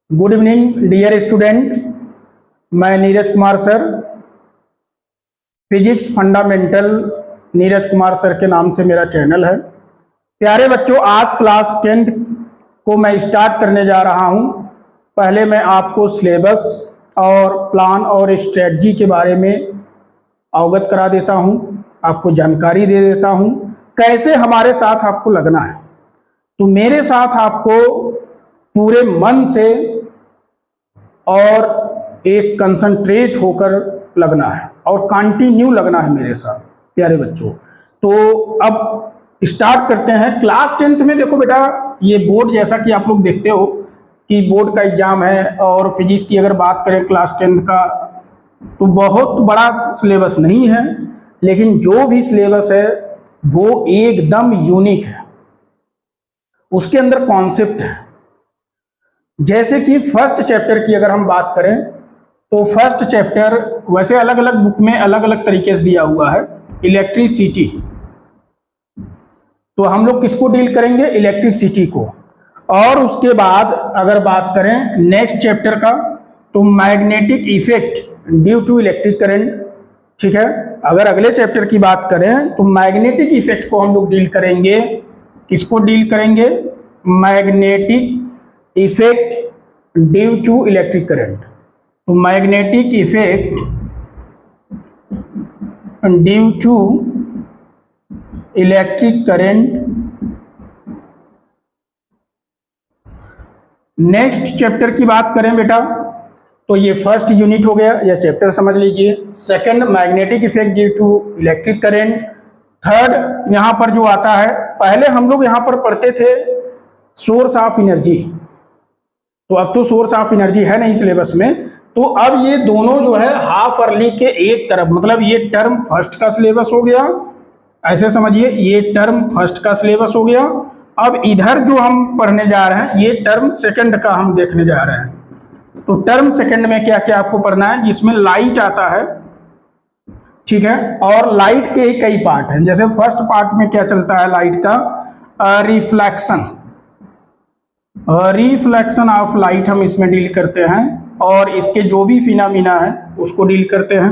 Good evening dear student, मैं Neeraj Kumar sir, physics fundamental Neeraj Kumar sir के नाम से मेरा चैनल है। प्यारे बच्चों, आज क्लास 10 को मैं स्टार्ट करने जा रहा हूं। पहले मैं आपको सिलेबस और प्लान और स्ट्रेटजी के बारे में अवगत करा देता हूं, आपको जानकारी दे देता हूं कैसे हमारे साथ आपको लगना है। तो मेरे साथ आपको पूरे मन से और एक कंसंट्रेट होकर लगना है और कंटिन्यू लगना है मेरे साथ प्यारे बच्चों। तो अब स्टार्ट करते हैं। क्लास 10th में देखो बेटा, ये बोर्ड जैसा कि आप लोग देखते हो कि बोर्ड का एग्जाम है, और फिजिक्स की अगर बात करें क्लास 10th का तो बहुत बड़ा सिलेबस नहीं है, लेकिन जो भी सिलेबस है वो एकदम यूनिक है। उसके अंदर कॉन्सेप्ट है। जैसे कि फर्स्ट चैप्टर की अगर हम बात करें तो फर्स्ट चैप्टर वैसे अलग अलग बुक में अलग अलग तरीके से दिया हुआ है। इलेक्ट्रिसिटी, तो हम लोग किसको डील करेंगे? इलेक्ट्रिसिटी को। और उसके बाद अगर बात करें नेक्स्ट चैप्टर का तो magnetic effect due to electric current, ठीक है। अगर अगले चैप्टर की बात करें तो मैग्नेटिक इफेक्ट को हम लोग डील करेंगे। किसको डील करेंगे? Magnetic effect due to electric current. तो magnetic effect due to electric current. Next chapter की बात करें बेटा तो ये फर्स्ट यूनिट हो गया, या चैप्टर समझ लीजिए। Second magnetic effect due to electric current. Third यहाँ पर जो आता है, पहले हम लोग यहाँ पर पढ़ते थे सोर्स ऑफ एनर्जी, तो अब तो सोर्स ऑफ एनर्जी है नहीं सिलेबस में, तो अब ये दोनों जो है हाफ अर्ली के एक तरफ, मतलब ये टर्म फर्स्ट का सिलेबस हो गया, ऐसे समझिए ये टर्म फर्स्ट का सिलेबस हो गया। अब इधर जो हम पढ़ने जा रहे हैं ये टर्म सेकंड का हम देखने जा रहे हैं। तो टर्म सेकंड में क्या क्या आपको पढ़ना है? जिसमें लाइट आता है, ठीक है, और लाइट के ही कई पार्ट हैं। जैसे फर्स्ट पार्ट में क्या चलता है लाइट का? रिफ्लेक्शन, रिफ्लेक्शन ऑफ लाइट हम इसमें डील करते हैं, और इसके जो भी फिनोमिना है उसको डील करते हैं।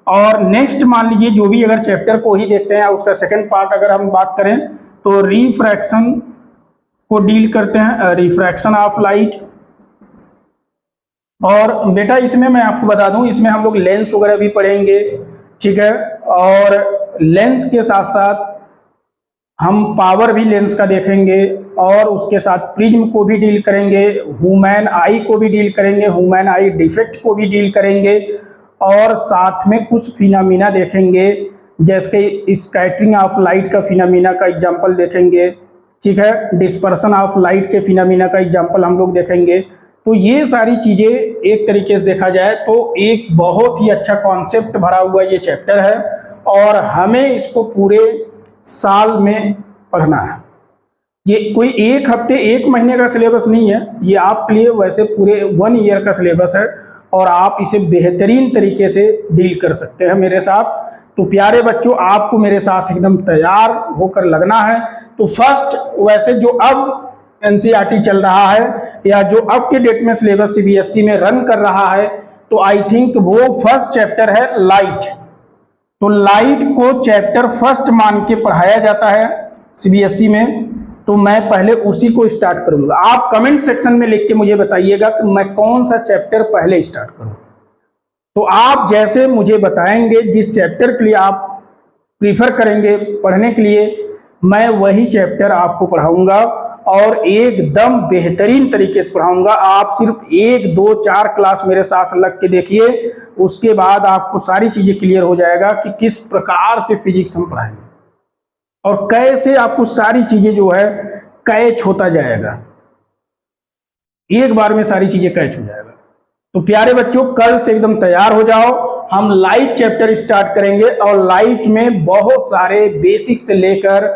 और नेक्स्ट मान लीजिए जो भी अगर चैप्टर को ही देखते हैं उसका सेकंड पार्ट अगर हम बात करें तो रिफ्रैक्शन को डील करते हैं, रिफ्रैक्शन ऑफ लाइट। और बेटा इसमें मैं आपको बता दूं, इसमें हम लोग लेंस वगैरह भी पढ़ेंगे, ठीक है, और लेंस के साथ साथ हम पावर भी लेंस का देखेंगे, और उसके साथ प्रिज्म को भी डील करेंगे, ह्यूमन आई को भी डील करेंगे, ह्यूमन आई डिफेक्ट को भी डील करेंगे, और साथ में कुछ फिनोमिना देखेंगे, जैसे स्कैटरिंग ऑफ लाइट का फिनोमिना का एग्जांपल देखेंगे, ठीक है, डिस्पर्सन ऑफ लाइट के फिनोमिना का एग्जांपल हम लोग देखेंगे। तो ये सारी चीजें एक तरीके से देखा जाए तो एक बहुत ही अच्छा कॉन्सेप्ट भरा हुआ ये चैप्टर है, और हमें इसको पूरे साल में पढ़ना है। ये कोई एक हफ्ते एक महीने का सिलेबस नहीं है, ये आपके लिए वैसे पूरे 1 ईयर का सिलेबस है, और आप इसे बेहतरीन तरीके से डील कर सकते हैं मेरे साथ। तो प्यारे बच्चों, आपको मेरे साथ एकदम तैयार होकर लगना है। तो फर्स्ट, वैसे जो अब एनसीईआरटी चल रहा है या जो अब के डेट में सिलेबस सीबीएसई में रन कर रहा है, तो आई थिंक वो फर्स्ट चैप्टर है लाइट। तो लाइट को चैप्टर फर्स्ट मान के पढ़ाया जाता है सीबीएसई में, तो मैं पहले उसी को स्टार्ट करूंगा। आप कमेंट सेक्शन में लिख के मुझे बताइएगा कि मैं कौन सा चैप्टर पहले स्टार्ट करूं। तो आप जैसे मुझे बताएंगे जिस चैप्टर के लिए आप प्रीफर करेंगे पढ़ने के लिए, मैं वही चैप्टर आपको पढ़ाऊंगा, और एकदम बेहतरीन तरीके से पढ़ाऊंगा। आप सिर्फ 1, 2, 4 क्लास मेरे साथ लग के देखिए, उसके बाद आपको सारी चीजें क्लियर हो जाएगा कि किस प्रकार से फिजिक्स हम पढ़ाएंगे और कैसे आपको सारी चीजें जो है कैच होता जाएगा, एक बार में सारी चीजें कैच हो जाएगा। तो प्यारे बच्चों, कल से एकदम तैयार हो जाओ, हम लाइट चैप्टर स्टार्ट करेंगे, और लाइट में बहुत सारे बेसिक से लेकर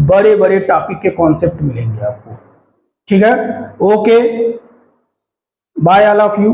बड़े बड़े टॉपिक के कॉन्सेप्ट मिलेंगे आपको, ठीक है। Okay, bye all of you.